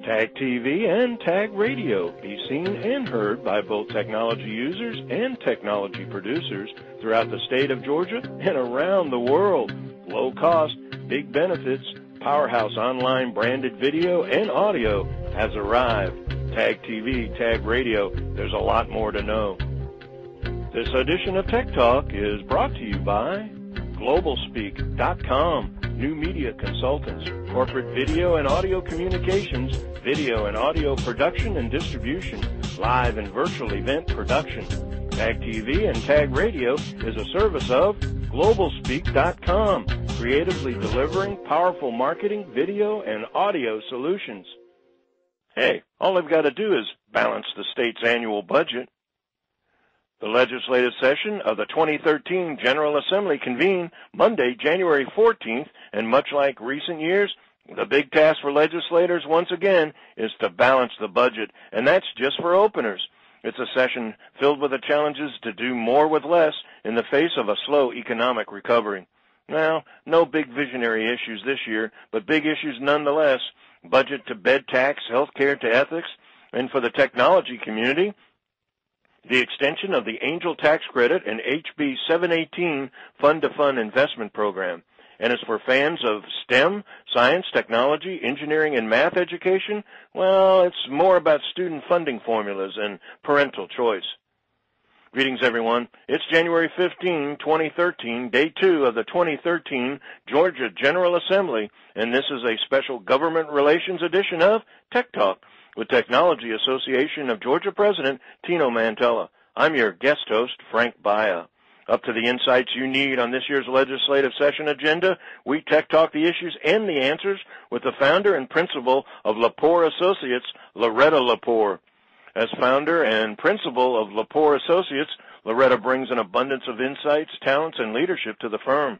Tag TV and Tag Radio be seen and heard by both technology users and technology producers throughout the state of Georgia and around the world. Low cost, big benefits, powerhouse online branded video and audio has arrived. Tag TV, Tag Radio, there's a lot more to know. This edition of Tech Talk is brought to you by GlobalSpeak.com, new media consultants, corporate video and audio communications, video and audio production and distribution, live and virtual event production. Tag TV and Tag Radio is a service of GlobalSpeak.com, creatively delivering powerful marketing, video, and audio solutions. Hey, all they've got to do is balance the state's annual budget. The legislative session of the 2013 General Assembly convened Monday, January 14th, and much like recent years, the big task for legislators once again is to balance the budget, and that's just for openers. It's a session filled with the challenges to do more with less in the face of a slow economic recovery. Now, no big visionary issues this year, but big issues nonetheless. Budget to bed tax, health care to ethics, and for the technology community, the extension of the Angel Tax Credit and HB 718 Fund-to-Fund Investment Program. And as for fans of STEM, science, technology, engineering, and math education, well, it's more about student funding formulas and parental choice. Greetings, everyone. It's January 15, 2013, Day 2 of the 2013 Georgia General Assembly, and this is a special government relations edition of Tech Talk with Technology Association of Georgia President Tino Mantella. I'm your guest host, Frank Baia. Up to the insights you need on this year's legislative session agenda, we Tech Talk the issues and the answers with the founder and principal of Lepore Associates, Loretta Lepore. As founder and principal of Lepore Associates, Loretta brings an abundance of insights, talents, and leadership to the firm.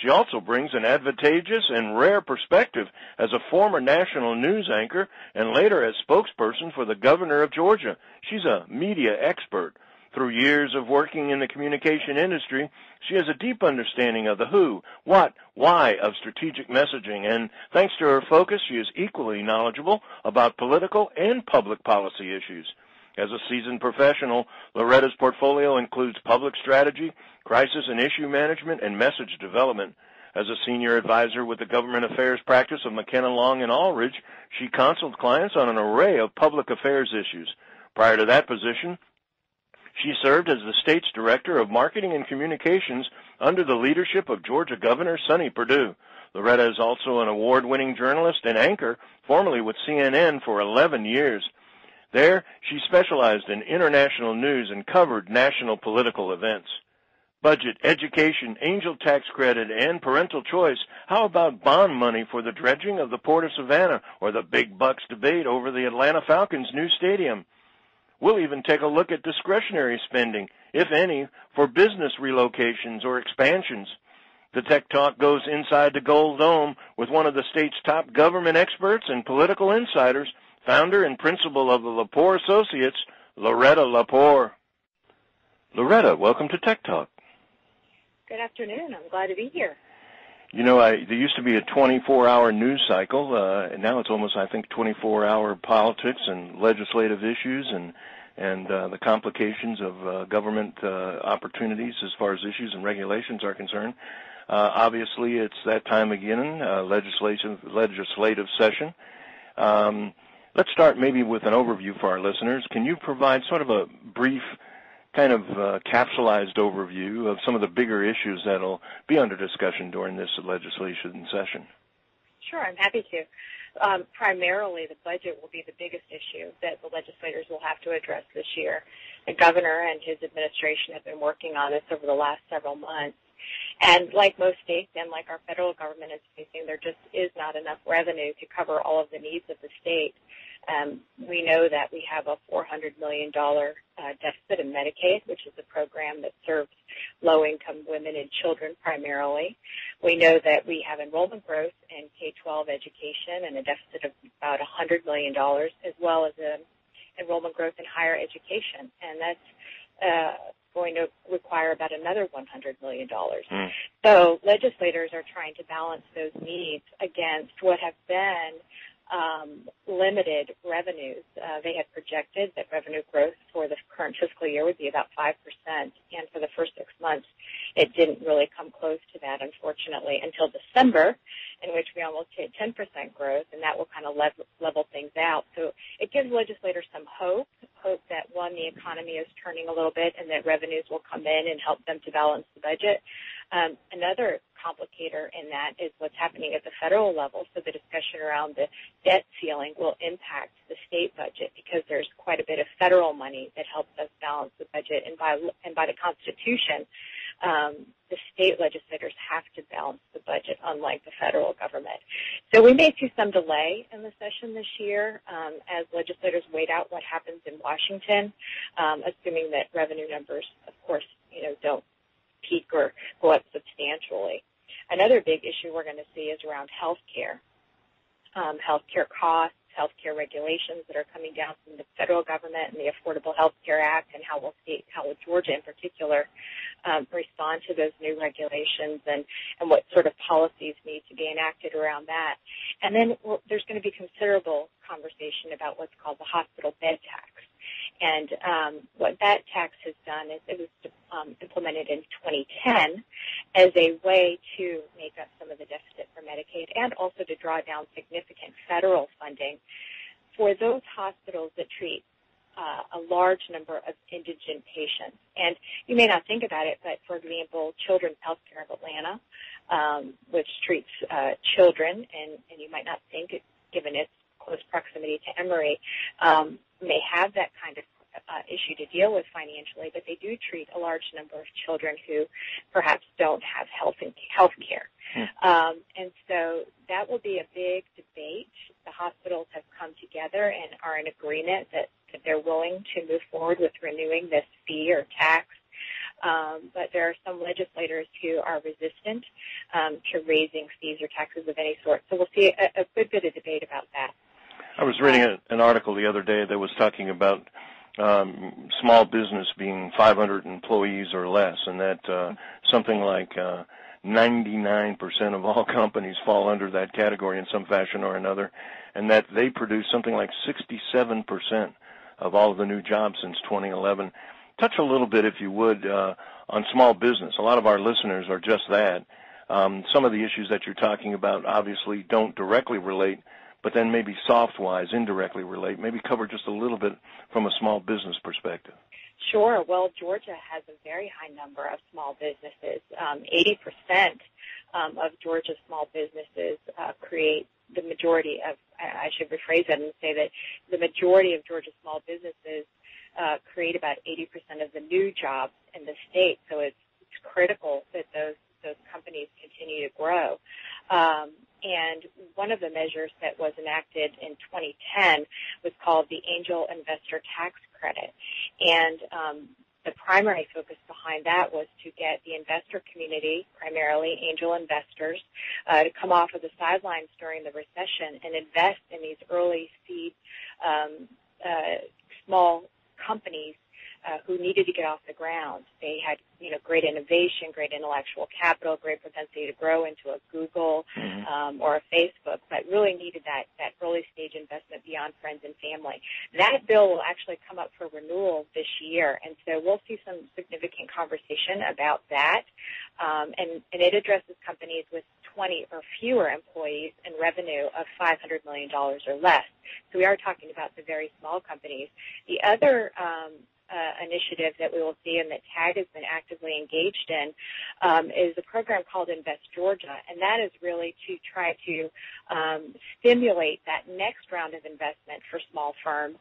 She also brings an advantageous and rare perspective as a former national news anchor and later as spokesperson for the governor of Georgia. She's a media expert. Through years of working in the communication industry, she has a deep understanding of the who, what, why of strategic messaging, and thanks to her focus, she is equally knowledgeable about political and public policy issues. As a seasoned professional, Loretta's portfolio includes public strategy, crisis and issue management, and message development. As a senior advisor with the government affairs practice of McKenna Long and Aldridge, she consults clients on an array of public affairs issues. Prior to that position, she served as the state's director of marketing and communications under the leadership of Georgia Governor Sonny Perdue. Loretta is also an award-winning journalist and anchor, formerly with CNN for 11 years. There, she specialized in international news and covered national political events. Budget, education, Angel Tax Credit, and parental choice. How about bond money for the dredging of the Port of Savannah or the big bucks debate over the Atlanta Falcons' new stadium? We'll even take a look at discretionary spending, if any, for business relocations or expansions. The Tech Talk goes inside the Gold Dome with one of the state's top government experts and political insiders, founder and principal of the Lepore Associates, Loretta Lepore. Loretta, welcome to Tech Talk. Good afternoon. I'm glad to be here. You know, there used to be a 24-hour news cycle, and now it's almost, I think, 24-hour politics and legislative issues and the complications of government opportunities as far as issues and regulations are concerned. Obviously, it's that time again, legislative session. Let's start maybe with an overview for our listeners. Can you provide sort of a brief kind of capsulized overview of some of the bigger issues that will be under discussion during this legislation session? Sure, I'm happy to. Primarily, the budget will be the biggest issue that the legislators will have to address this year. The governor and his administration have been working on this over the last several months. And like most states and like our federal government is facing, there just is not enough revenue to cover all of the needs of the state. We know that we have a $400 million deficit in Medicaid, which is a program that serves low-income women and children primarily. We know that we have enrollment growth in K-12 education and a deficit of about $100 million, as well as enrollment growth in higher education. And that's going to require about another $100 million. So legislators are trying to balance those needs against what have been limited revenues. They had projected that revenue growth for the current fiscal year would be about 5%, and for the first 6 months, it didn't really come close to that, unfortunately, until December, in which we almost hit 10% growth, and that will kind of level things out. So it gives legislators some hope that, one, the economy is turning a little bit and that revenues will come in and help them to balance the budget. Another complicator in that is what's happening at the federal level. So the discussion around the debt ceiling will impact the state budget because there's quite a bit of federal money that helps us balance the budget. And by the Constitution, the state legislators have to balance the budget, unlike the federal government. So we may see some delay in the session this year as legislators wait out what happens in Washington, assuming that revenue numbers, of course, don't peak or go up substantially. Another big issue we're going to see is around health care. Healthcare costs, healthcare regulations that are coming down from the federal government and the Affordable Health Care Act, and how will Georgia in particular respond to those new regulations, and what sort of policies need to be enacted around that. And then there's going to be considerable conversation about what's called the hospital bed tax. And what that tax has done is it was implemented in 2010 as a way to make up some of the deficit for Medicaid and also to draw down significant federal funding for those hospitals that treat a large number of indigent patients. And you may not think about it, but, for example, Children's Healthcare of Atlanta, which treats children, and you might not think it, given its close proximity to Emory, may have that kind of issue to deal with financially, but they do treat a large number of children who perhaps don't have health care. And so that will be a big debate. The hospitals have come together and are in agreement that they're willing to move forward with renewing this fee or tax. But there are some legislators who are resistant to raising fees or taxes of any sort. So we'll see a good bit of debate about that. I was reading an article the other day that was talking about small business being 500 employees or less, and that something like 99% of all companies fall under that category in some fashion or another, and that they produce something like 67% of all of the new jobs since 2011. Touch a little bit, if you would, on small business. A lot of our listeners are just that. Some of the issues that you're talking about obviously don't directly relate, but then maybe soft-wise, indirectly relate. Maybe cover just a little bit from a small business perspective. Sure. Well, Georgia has a very high number of small businesses. 80% of Georgia's small businesses create the majority of, I should rephrase that and say that the majority of Georgia's small businesses create about 80% of the new jobs in the state. So it's critical that those companies continue to grow. And one of the measures that was enacted in 2010 was called the Angel Investor Tax Credit. And the primary focus behind that was to get the investor community, primarily angel investors, to come off of the sidelines during the recession and invest in these early seed small companies who needed to get off the ground. They had, great innovation, great intellectual capital, great propensity to grow into a Google or a Facebook, but really needed that early stage investment beyond friends and family. That bill will actually come up for renewal this year, and so we'll see some significant conversation about that. And it addresses companies with 20 or fewer employees and revenue of $500 million or less. So we are talking about the very small companies. The other initiative that we will see and that TAG has been actively engaged in is a program called Invest Georgia, and that is really to try to stimulate that next round of investment for small firms.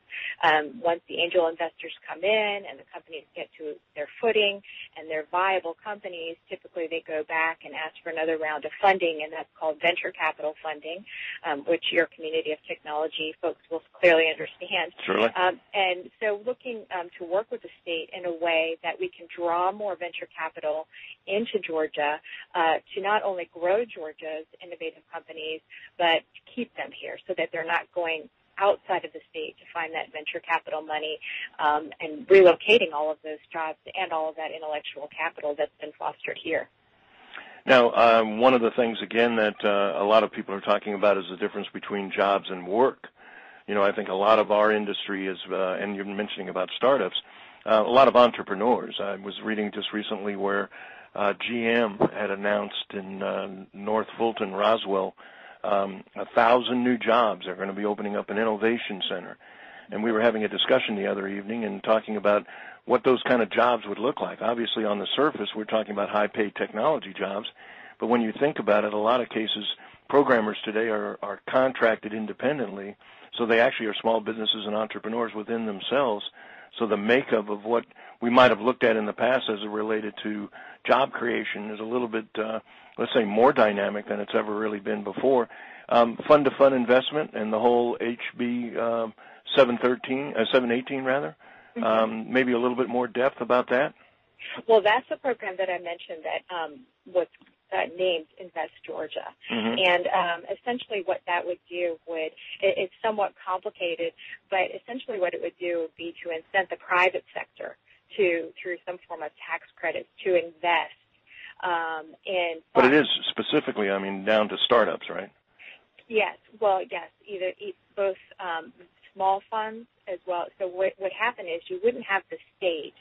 Once the angel investors come in and the companies get to their footing and they're viable companies, typically they go back and ask for another round of funding, and that's called venture capital funding, which your community of technology folks will clearly understand. Surely. And so looking to work with the state in a way that we can draw more venture capital into Georgia to not only grow Georgia's innovative companies, but to keep them here so that they're not going outside of the state to find that venture capital money and relocating all of those jobs and all of that intellectual capital that's been fostered here. Now, one of the things, again, that a lot of people are talking about is the difference between jobs and work. You know, I think a lot of our industry is, and you're mentioning about startups, a lot of entrepreneurs. I was reading just recently where GM had announced in North Fulton, Roswell, 1,000 new jobs are going to be opening up an innovation center. And we were having a discussion the other evening and talking about what those kind of jobs would look like. Obviously, on the surface, we're talking about high-paid technology jobs. But when you think about it, a lot of cases, programmers today are contracted independently. So they actually are small businesses and entrepreneurs within themselves. So the makeup of what we might have looked at in the past as it related to job creation is a little bit, let's say, more dynamic than it's ever really been before. Fund-to-fund investment and the whole HB 718 rather. Maybe a little bit more depth about that. Well, that's the program that I mentioned that was named Invest Georgia. And essentially what that would do it's somewhat complicated, but essentially what it would do would be to incent the private sector through some form of tax credits to invest in funds. But it is specifically, down to startups, right? Yes. Well, yes, both small funds as well. So what would happen is you wouldn't have the state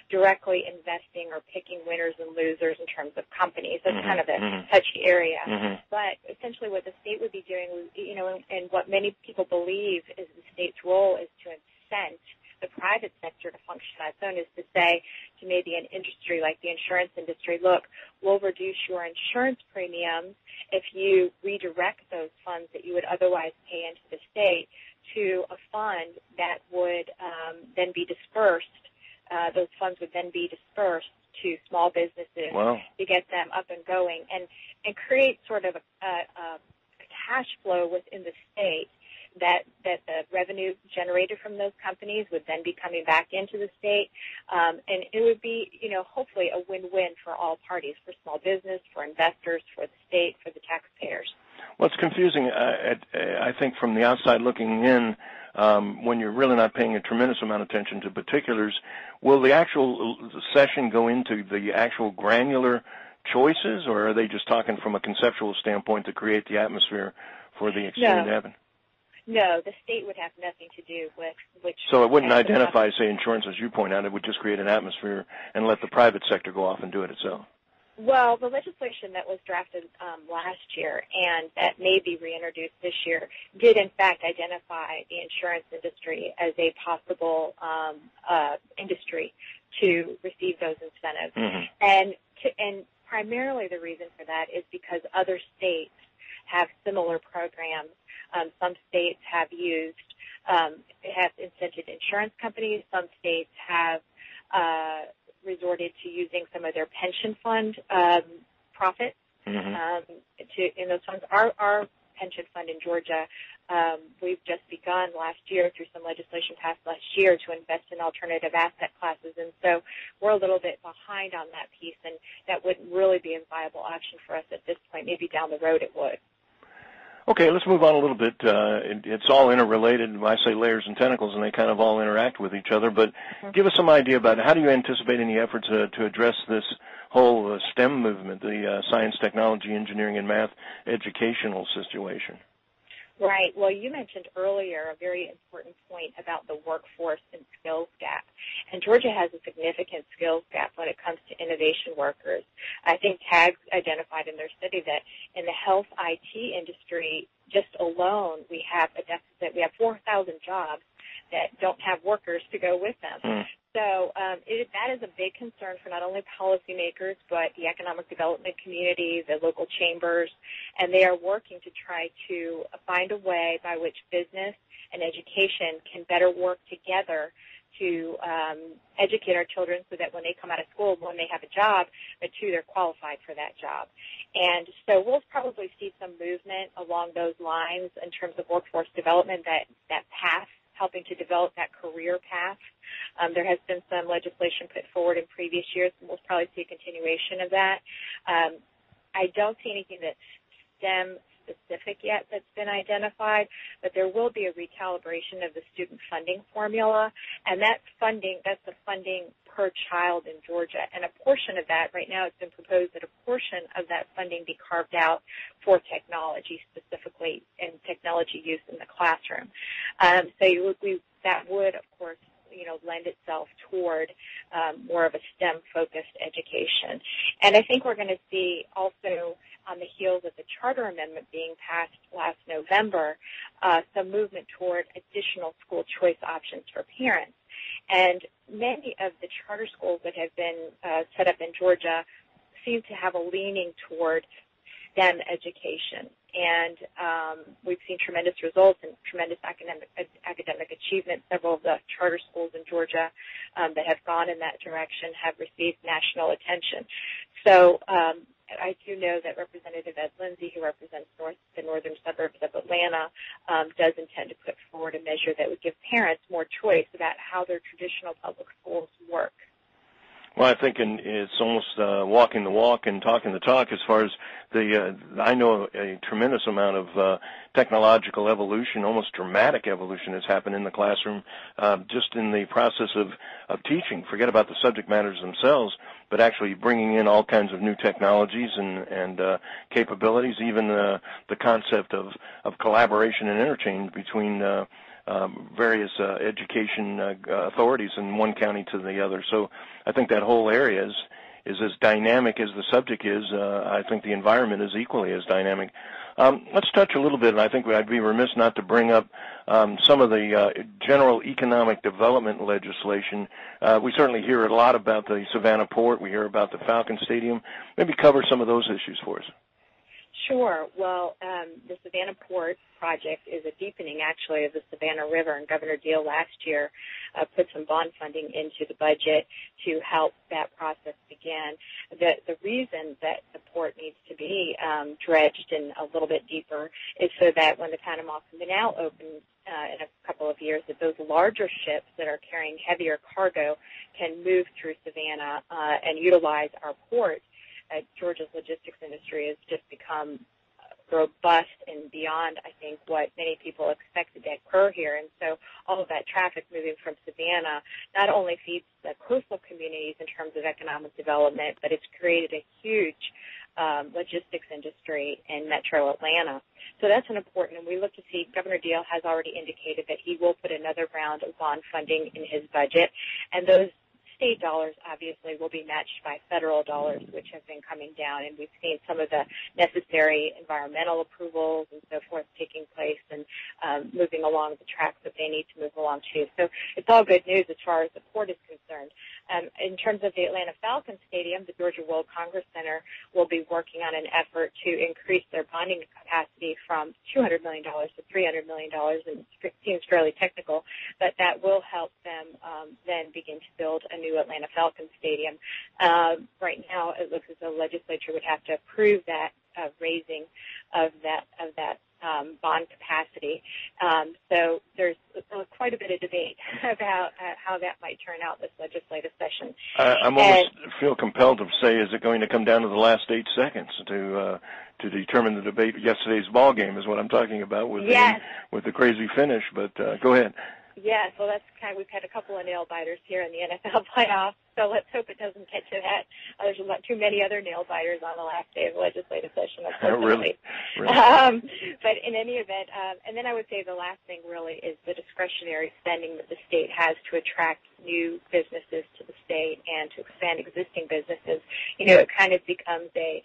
directly investing or picking winners and losers in terms of companies. That's kind of a touchy area. But essentially what the state would be doing, and what many people believe is the state's role is to incent the private sector to function on its own, is to say to maybe an industry like the insurance industry, look, we'll reduce your insurance premiums if you redirect those funds that you would otherwise pay into the state to a fund that would then be dispersed. Those funds would then be dispersed to small businesses to get them up and going and create sort of a cash flow within the state that the revenue generated from those companies would then be coming back into the state. And it would be, hopefully a win-win for all parties, for small business, for investors, for the state, for the taxpayers. Well, it's confusing, I think, from the outside looking in, when you're really not paying a tremendous amount of attention to particulars. Will the actual session go into the actual granular choices, or are they just talking from a conceptual standpoint to create the atmosphere for the exchange to happen? No, the state would have nothing to do with which. So it wouldn't identify, say, insurance, as you point out. It would just create an atmosphere and let the private sector go off and do it itself. Well, the legislation that was drafted last year and that may be reintroduced this year did, in fact, identify the insurance industry as a possible industry to receive those incentives. And primarily the reason for that is because other states have similar programs. Some states have incented insurance companies. Some states have resorted to using some of their pension fund profits in those funds. Our pension fund in Georgia, we've just begun last year through some legislation passed last year to invest in alternative asset classes, and so we're a little bit behind on that piece, and that wouldn't really be a viable option for us at this point. Maybe down the road it would. Okay, let's move on a little bit. It's all interrelated. I say layers and tentacles, and they kind of all interact with each other. But give us some idea about how do you anticipate any efforts to address this whole STEM movement, the science, technology, engineering, and math educational situation? Right. Well, you mentioned earlier a very important point about the workforce and skills gap. And Georgia has a significant skills gap when it comes to innovation workers. I think TAG identified in their study that in the health IT industry, just alone, we have a deficit. We have 4,000 jobs that don't have workers to go with them. So that is a big concern for not only policymakers, but the economic development community, the local chambers, and they are working to try to find a way by which business and education can better work together to educate our children so that when they come out of school, one, they have a job, but two, they're qualified for that job. And so we'll probably see some movement along those lines in terms of workforce development, that path, helping to develop that career path. There has been some legislation put forward in previous years, and we'll probably see a continuation of that. I don't see anything that's STEM specific yet that's been identified, but there will be a recalibration of the student funding formula, and that's the funding per child in Georgia. And a portion of that, right now it's been proposed that a portion of that funding be carved out for technology, specifically in technology use in the classroom. That would, of course, lend itself toward more of a STEM-focused education. And I think we're going to see also on the heels of the charter amendment being passed last November, some movement toward additional school choice options for parents. And many of the charter schools that have been set up in Georgia seem to have a leaning toward STEM education. And we've seen tremendous results and tremendous academic achievement. Several of the charter schools in Georgia that have gone in that direction have received national attention. So I do know that Representative Ed Lindsay, who represents the northern suburbs of Atlanta, does intend to put forward a measure that would give parents more choice about how their traditional public schools work. Well, I think it's almost walking the walk and talking the talk as far as I know a tremendous amount of technological evolution, almost dramatic evolution has happened in the classroom just in the process of teaching. Forget about the subject matters themselves, but actually bringing in all kinds of new technologies and capabilities, even the concept of collaboration and interchange between various education authorities in one county to the other. So I think that whole area is as dynamic as the subject is. I think the environment is equally as dynamic. Let's touch a little bit, and I think I'd be remiss not to bring up some of the general economic development legislation. We certainly hear a lot about the Savannah Port. We hear about the Falcon Stadium. Maybe cover some of those issues for us. Sure. Well, the Savannah Port project is a deepening, actually, of the Savannah River, and Governor Deal last year put some bond funding into the budget to help that process begin. The reason that the port needs to be dredged in a little bit deeper is so that when the Panama Canal opens in a couple of years, that those larger ships that are carrying heavier cargo can move through Savannah and utilize our port. Georgia's logistics industry has just become robust and beyond, I think, what many people expected to occur here. And so all of that traffic moving from Savannah not only feeds the coastal communities in terms of economic development, but it's created a huge logistics industry in metro Atlanta. So that's an important, and we look to see, Governor Deal has already indicated that he will put another round of bond funding in his budget, and those state dollars obviously will be matched by federal dollars, which have been coming down, and we've seen some of the necessary environmental approvals and so forth taking place and moving along the tracks that they need to move along to. So it's all good news as far as the port is concerned. In terms of the Atlanta Falcon Stadium, the Georgia World Congress Center will be working on an effort to increase their bonding capacity from $200 million to $300 million, and it seems fairly technical, but that will help them then begin to build a new Atlanta Falcon Stadium. Right now, it looks as though the legislature would have to approve that raising of that bond capacity. So there's quite a bit of debate about how that might turn out this legislative session. I almost feel compelled to say, is it going to come down to the last 8 seconds to determine the debate? Yesterday's ball game is what I'm talking about with the crazy finish. But go ahead. Yes, well, we've had a couple of nail biters here in the NFL playoffs, so let's hope it doesn't get to that. There's not too many other nail biters on the last day of the legislative session, unfortunately. Really? But in any event, and then I would say the last thing really is the discretionary spending that the state has to attract new businesses to the state and to expand existing businesses. It kind of becomes a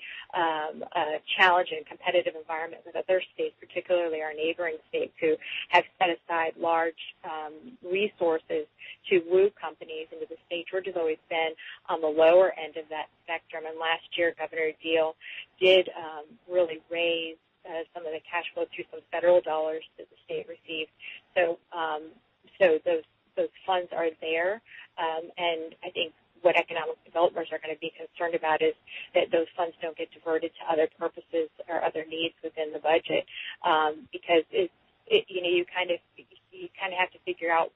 challenging competitive environment with other states, particularly our neighboring states, who have set aside large resources to woo companies into the state. Georgia's always been on the lower end of that spectrum, and last year Governor Deal did really raise some of the cash flow through some federal dollars that the state received. So those funds are there, and I think what economic developers are going to be concerned about is that those funds don't get diverted to other purposes or other needs within the budget, because you kind of have to figure out,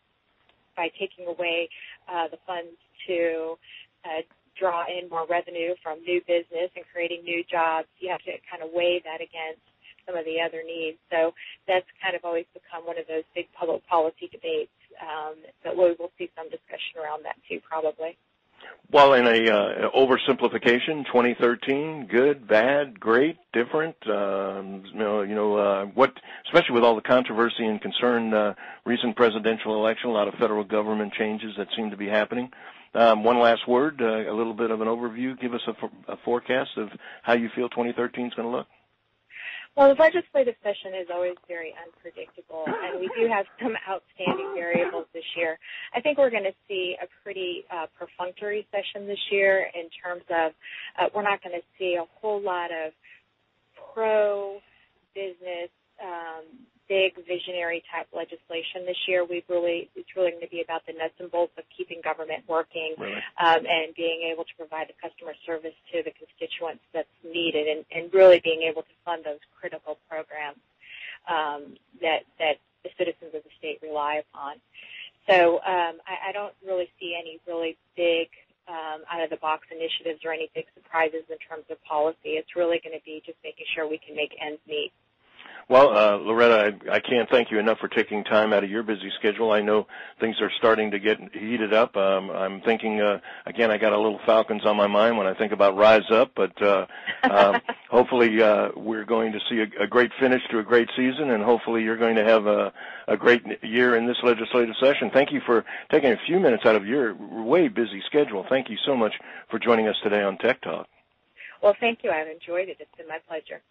by taking away the funds to draw in more revenue from new business and creating new jobs, you have to kind of weigh that against some of the other needs. So that's kind of always become one of those big public policy debates. But we will see some discussion around that too, probably. Well, in a oversimplification, 2013, good, bad, great, different. What, especially with all the controversy and concern, recent presidential election, a lot of federal government changes that seem to be happening. One last word, a little bit of an overview. Give us a forecast of how you feel 2013 is going to look. Well, the legislative session is always very unpredictable, and we do have some outstanding variables this year. I think we're going to see a pretty perfunctory session this year in terms of we're not going to see a whole lot of pro-business, big visionary type legislation this year. It's really going to be about the nuts and bolts of keeping government working, really? And being able to provide the customer service to the constituents that's needed, and really being able to fund those critical programs that the citizens of the state rely upon. So I don't really see any really big out-of-the-box initiatives or any big surprises in terms of policy. It's really going to be just making sure we can make ends meet. Well, Loretta, I can't thank you enough for taking time out of your busy schedule. I know things are starting to get heated up. I'm thinking, again, I got a little Falcons on my mind when I think about Rise Up, but hopefully we're going to see a great finish to a great season, and hopefully you're going to have a great year in this legislative session. Thank you for taking a few minutes out of your way busy schedule. Thank you so much for joining us today on Tech Talk. Well, thank you. I've enjoyed it. It's been my pleasure.